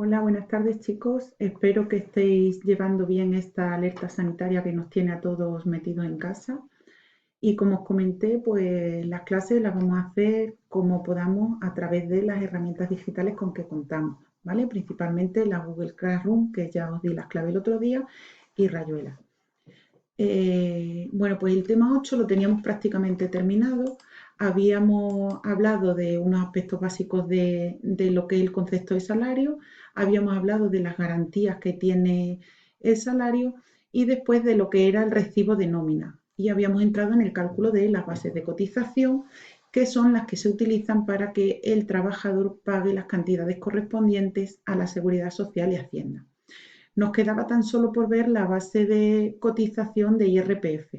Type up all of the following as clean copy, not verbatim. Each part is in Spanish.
Hola, buenas tardes chicos. Espero que estéis llevando bien esta alerta sanitaria que nos tiene a todos metidos en casa. Y como os comenté, pues las clases las vamos a hacer como podamos a través de las herramientas digitales con que contamos, ¿vale? Principalmente la Google Classroom, que ya os di las claves el otro día, y Rayuela. Bueno, pues el tema 8 lo teníamos prácticamente terminado. Habíamos hablado de unos aspectos básicos de lo que es el concepto de salario, habíamos hablado de las garantías que tiene el salario y después de lo que era el recibo de nómina. Y habíamos entrado en el cálculo de las bases de cotización, que son las que se utilizan para que el trabajador pague las cantidades correspondientes a la Seguridad Social y Hacienda. Nos quedaba tan solo por ver la base de cotización de IRPF,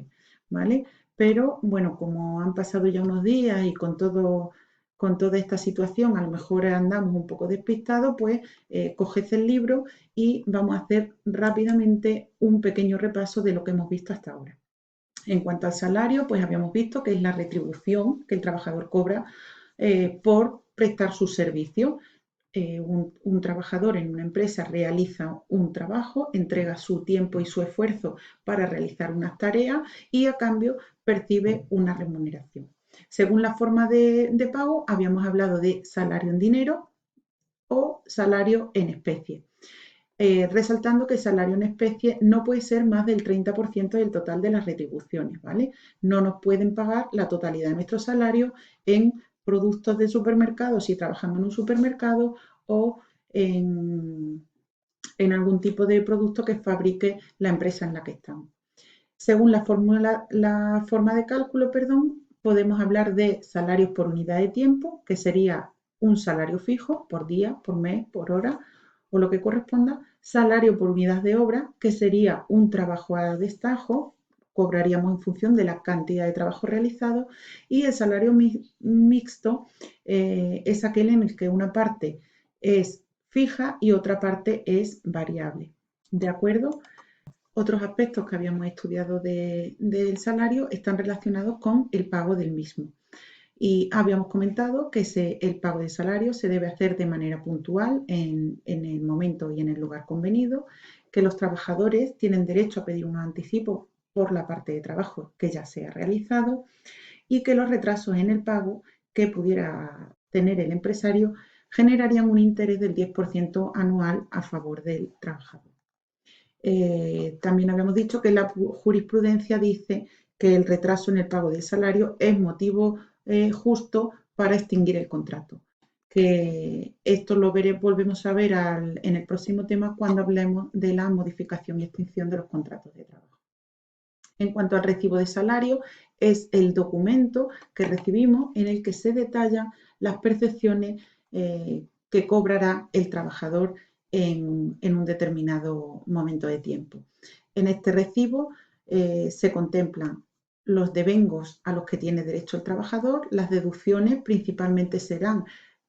¿vale? Pero bueno, como han pasado ya unos días y con toda esta situación, a lo mejor andamos un poco despistados, pues coged el libro y vamos a hacer rápidamente un pequeño repaso de lo que hemos visto hasta ahora. En cuanto al salario, pues habíamos visto que es la retribución que el trabajador cobra por prestar su servicio. Un trabajador en una empresa realiza un trabajo, entrega su tiempo y su esfuerzo para realizar unas tareas y a cambio percibe una remuneración. Según la forma de pago, habíamos hablado de salario en dinero o salario en especie. Resaltando que el salario en especie no puede ser más del 30% del total de las retribuciones, ¿vale? No nos pueden pagar la totalidad de nuestro salario en productos de supermercado si trabajamos en un supermercado o en algún tipo de producto que fabrique la empresa en la que estamos. Según la forma de cálculo, perdón, podemos hablar de salarios por unidad de tiempo, que sería un salario fijo por día, por mes, por hora o lo que corresponda, salario por unidad de obra, que sería un trabajo a destajo, cobraríamos en función de la cantidad de trabajo realizado, y el salario mixto es aquel en el que una parte es fija y otra parte es variable. ¿De acuerdo? Otros aspectos que habíamos estudiado del salario están relacionados con el pago del mismo. Y habíamos comentado que el pago del salario se debe hacer de manera puntual en el momento y en el lugar convenido, que los trabajadores tienen derecho a pedir un anticipo por la parte de trabajo que ya se ha realizado y que los retrasos en el pago que pudiera tener el empresario generarían un interés del 10% anual a favor del trabajador. También habíamos dicho que la jurisprudencia dice que el retraso en el pago del salario es motivo justo para extinguir el contrato. Que esto lo volvemos a ver en el próximo tema cuando hablemos de la modificación y extinción de los contratos de trabajo. En cuanto al recibo de salario, es el documento que recibimos en el que se detallan las percepciones que cobrará el trabajador en un determinado momento de tiempo. En este recibo se contemplan los devengos a los que tiene derecho el trabajador, las deducciones principalmente serán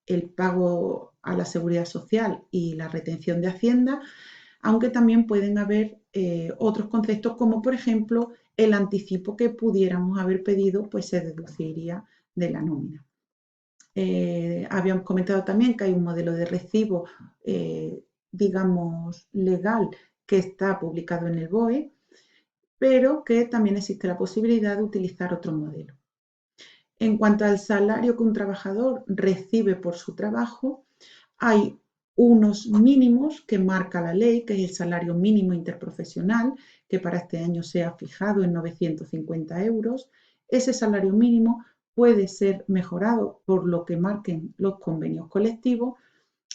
el pago a la seguridad social y la retención de Hacienda, aunque también pueden haber otros conceptos como por ejemplo el anticipo que pudiéramos haber pedido, pues se deduciría de la nómina. Habíamos comentado también que hay un modelo de recibo, digamos, legal que está publicado en el BOE, pero que también existe la posibilidad de utilizar otro modelo. En cuanto al salario que un trabajador recibe por su trabajo, hay unos mínimos que marca la ley, que es el salario mínimo interprofesional, que para este año se ha fijado en 950 euros. Ese salario mínimo puede ser mejorado por lo que marquen los convenios colectivos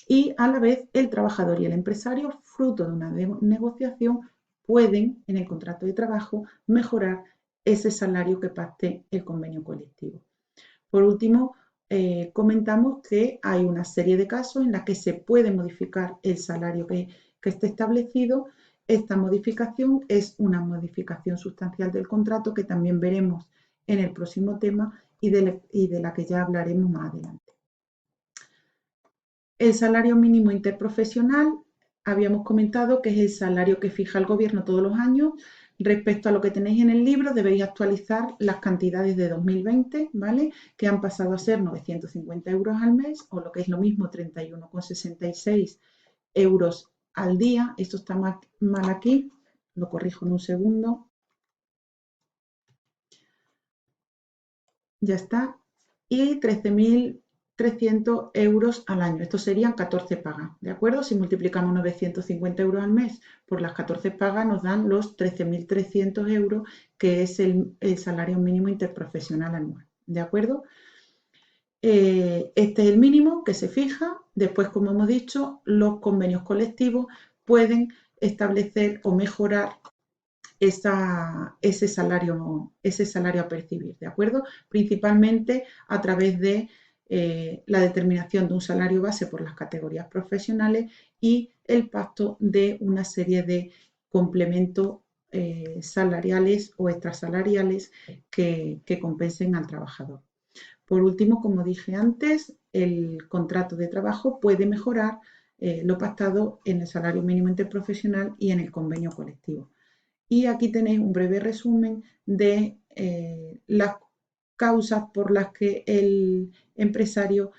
y a la vez el trabajador y el empresario, fruto de una negociación, pueden en el contrato de trabajo mejorar ese salario que pacte el convenio colectivo. Por último, comentamos que hay una serie de casos en los que se puede modificar el salario que esté establecido. Esta modificación es una modificación sustancial del contrato que también veremos en el próximo tema y de la que ya hablaremos más adelante. El salario mínimo interprofesional, habíamos comentado que es el salario que fija el gobierno todos los años. Respecto a lo que tenéis en el libro, debéis actualizar las cantidades de 2020, ¿vale? Que han pasado a ser 950 euros al mes, o lo que es lo mismo, 31,66 euros al día. Esto está mal aquí, lo corrijo en un segundo. Ya está. Y 13.300 euros al año. Estos serían 14 pagas, ¿de acuerdo? Si multiplicamos 950 euros al mes por las 14 pagas nos dan los 13.300 euros, que es el salario mínimo interprofesional anual, ¿de acuerdo? Este es el mínimo que se fija. Después, como hemos dicho, los convenios colectivos pueden establecer o mejorar ese salario a percibir, ¿de acuerdo? Principalmente a través de la determinación de un salario base por las categorías profesionales y el pacto de una serie de complementos salariales o extrasalariales que compensen al trabajador. Por último, como dije antes, el contrato de trabajo puede mejorar lo pactado en el salario mínimo interprofesional y en el convenio colectivo. Y aquí tenéis un breve resumen de las causas por las que el empresario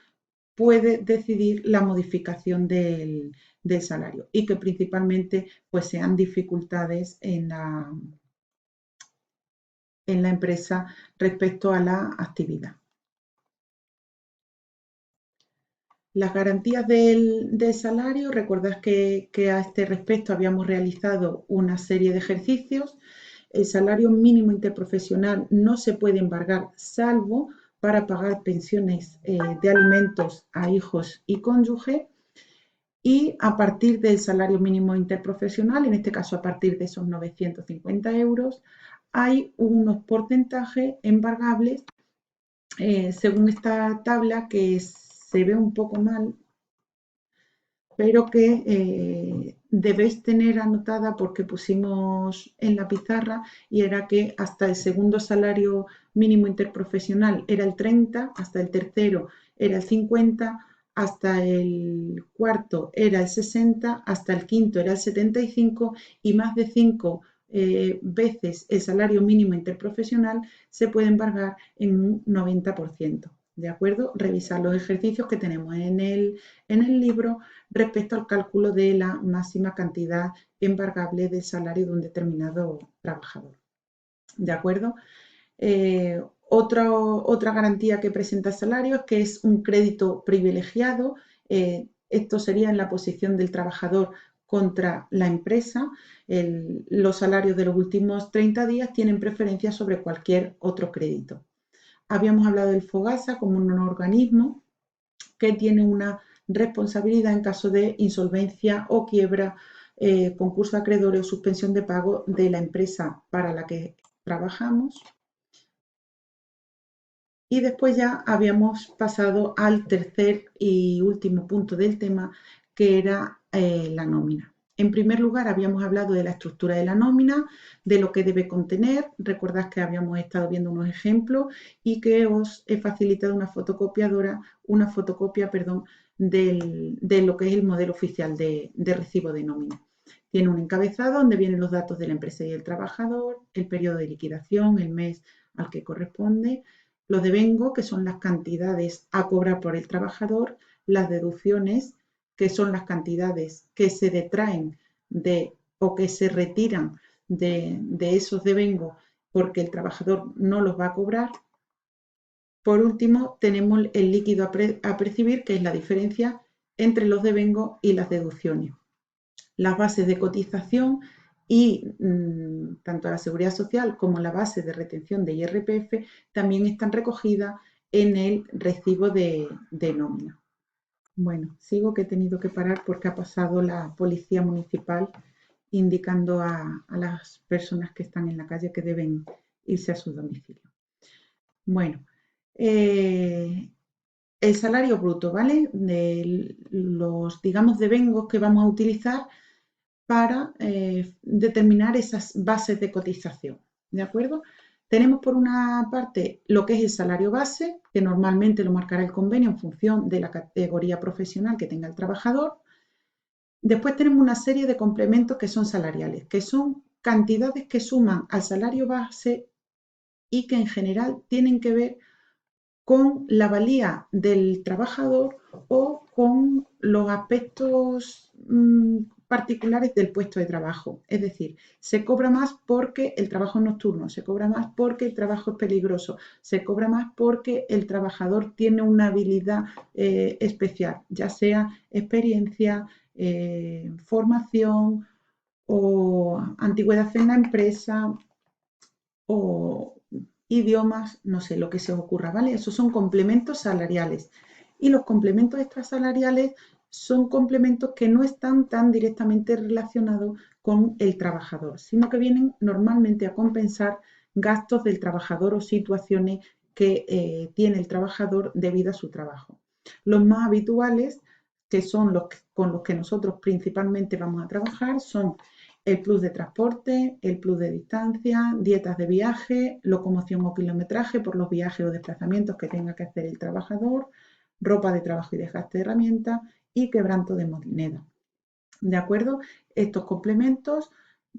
puede decidir la modificación del salario y que principalmente pues, sean dificultades en la empresa respecto a la actividad. Las garantías del salario, recordad que a este respecto habíamos realizado una serie de ejercicios. El salario mínimo interprofesional no se puede embargar salvo para pagar pensiones de alimentos a hijos y cónyuge, y a partir del salario mínimo interprofesional, en este caso a partir de esos 950 euros, hay unos porcentajes embargables según esta tabla que se ve un poco mal, pero que debéis tener anotada porque pusimos en la pizarra, y era que hasta el segundo salario mínimo interprofesional era el 30, hasta el tercero era el 50, hasta el cuarto era el 60, hasta el quinto era el 75 y más de 5 veces el salario mínimo interprofesional se puede embargar en un 90%. ¿De acuerdo? Revisar los ejercicios que tenemos en el libro respecto al cálculo de la máxima cantidad embargable del salario de un determinado trabajador. ¿De acuerdo? Otra garantía que presenta el salario es que es un crédito privilegiado. Esto sería en la posición del trabajador contra la empresa. Los salarios de los últimos 30 días tienen preferencia sobre cualquier otro crédito. Habíamos hablado del FOGASA como un organismo que tiene una responsabilidad en caso de insolvencia o quiebra, concurso de acreedores o suspensión de pago de la empresa para la que trabajamos. Y después ya habíamos pasado al tercer y último punto del tema, que era la nómina. En primer lugar, habíamos hablado de la estructura de la nómina, de lo que debe contener. Recordad que habíamos estado viendo unos ejemplos y que os he facilitado una fotocopia, de lo que es el modelo oficial de recibo de nómina. Tiene un encabezado donde vienen los datos de la empresa y el trabajador, el periodo de liquidación, el mes al que corresponde, los devengo, que son las cantidades a cobrar por el trabajador, las deducciones, que son las cantidades que se detraen o que se retiran de esos devengos porque el trabajador no los va a cobrar. Por último, tenemos el líquido a percibir, que es la diferencia entre los devengos y las deducciones. Las bases de cotización y tanto la Seguridad Social como la base de retención de IRPF también están recogidas en el recibo de nómina. Bueno, sigo, que he tenido que parar porque ha pasado la policía municipal indicando a las personas que están en la calle que deben irse a su domicilio. Bueno, el salario bruto, ¿vale? De los, digamos, devengos que vamos a utilizar para determinar esas bases de cotización, ¿de acuerdo? Tenemos por una parte lo que es el salario base, que normalmente lo marcará el convenio en función de la categoría profesional que tenga el trabajador. Después tenemos una serie de complementos que son salariales, que son cantidades que suman al salario base y que en general tienen que ver con la valía del trabajador o con los aspectos particulares del puesto de trabajo. Es decir, se cobra más porque el trabajo es nocturno, se cobra más porque el trabajo es peligroso, se cobra más porque el trabajador tiene una habilidad especial, ya sea experiencia, formación o antigüedad en la empresa o idiomas, no sé, lo que se os ocurra, ¿vale? Esos son complementos salariales. Y los complementos extrasalariales son complementos que no están tan directamente relacionados con el trabajador, sino que vienen normalmente a compensar gastos del trabajador o situaciones que tiene el trabajador debido a su trabajo. Los más habituales, que son los con los que nosotros principalmente vamos a trabajar, son el plus de transporte, el plus de distancia, dietas de viaje, locomoción o kilometraje por los viajes o desplazamientos que tenga que hacer el trabajador, ropa de trabajo y desgaste de herramientas y quebranto de moneda. ¿De acuerdo? Estos complementos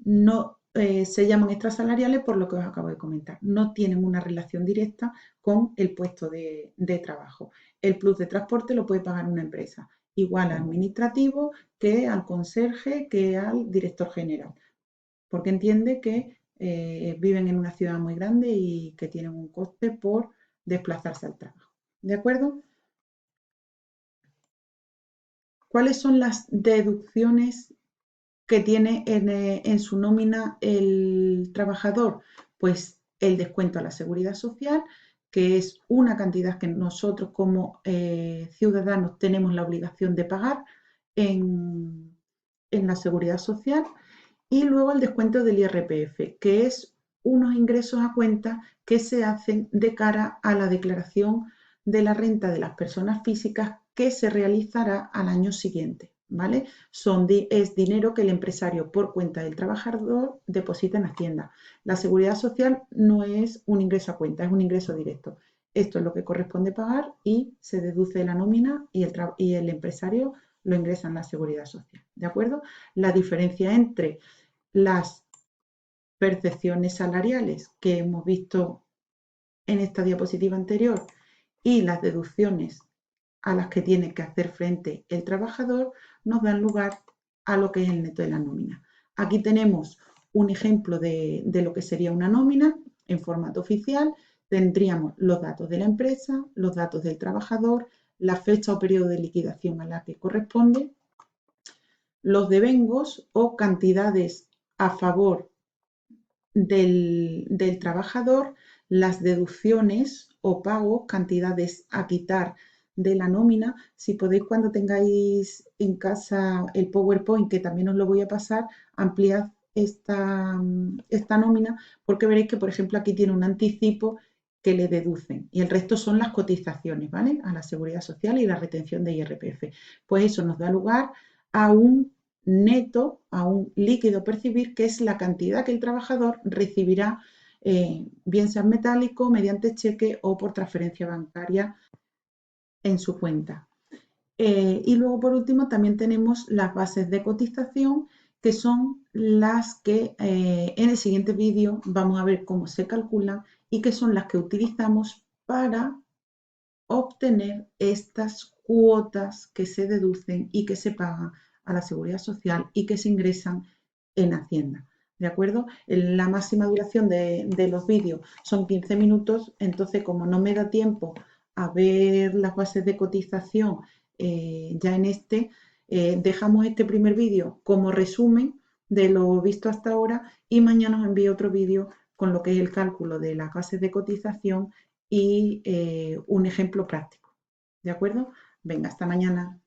no se llaman extrasalariales por lo que os acabo de comentar. No tienen una relación directa con el puesto de trabajo. El plus de transporte lo puede pagar una empresa, igual al administrativo que al conserje que al director general, porque entiende que viven en una ciudad muy grande y que tienen un coste por desplazarse al trabajo. ¿De acuerdo? ¿Cuáles son las deducciones que tiene en su nómina el trabajador? Pues el descuento a la seguridad social, que es una cantidad que nosotros como ciudadanos tenemos la obligación de pagar en la seguridad social, y luego el descuento del IRPF, que es unos ingresos a cuenta que se hacen de cara a la declaración de la renta de las personas físicas que se realizará al año siguiente, ¿vale? Es dinero que el empresario por cuenta del trabajador deposita en Hacienda. La seguridad social no es un ingreso a cuenta, es un ingreso directo. Esto es lo que corresponde pagar y se deduce de la nómina y el empresario lo ingresa en la seguridad social, ¿de acuerdo? La diferencia entre las percepciones salariales que hemos visto en esta diapositiva anterior y las deducciones a las que tiene que hacer frente el trabajador nos dan lugar a lo que es el neto de la nómina. Aquí tenemos un ejemplo de lo que sería una nómina en formato oficial. Tendríamos los datos de la empresa, los datos del trabajador, la fecha o periodo de liquidación a la que corresponde, los devengos o cantidades a favor del trabajador, las deducciones o pagos, cantidades a quitar de la nómina. Si podéis, cuando tengáis en casa el PowerPoint, que también os lo voy a pasar, ampliad esta nómina, porque veréis que, por ejemplo, aquí tiene un anticipo que le deducen y el resto son las cotizaciones, ¿vale? A la seguridad social y la retención de IRPF. Pues eso nos da lugar a un neto, a un líquido percibir, que es la cantidad que el trabajador recibirá, bien sea en metálico, mediante cheque o por transferencia bancaria en su cuenta. Y luego, por último, también tenemos las bases de cotización, que son las que en el siguiente vídeo vamos a ver cómo se calculan y que son las que utilizamos para obtener estas cuotas que se deducen y que se pagan a la seguridad social y que se ingresan en Hacienda. ¿De acuerdo? La máxima duración de los vídeos son 15 minutos, entonces como no me da tiempo a ver las bases de cotización ya en dejamos este primer vídeo como resumen de lo visto hasta ahora y mañana os envío otro vídeo con lo que es el cálculo de las bases de cotización y un ejemplo práctico. ¿De acuerdo? Venga, hasta mañana.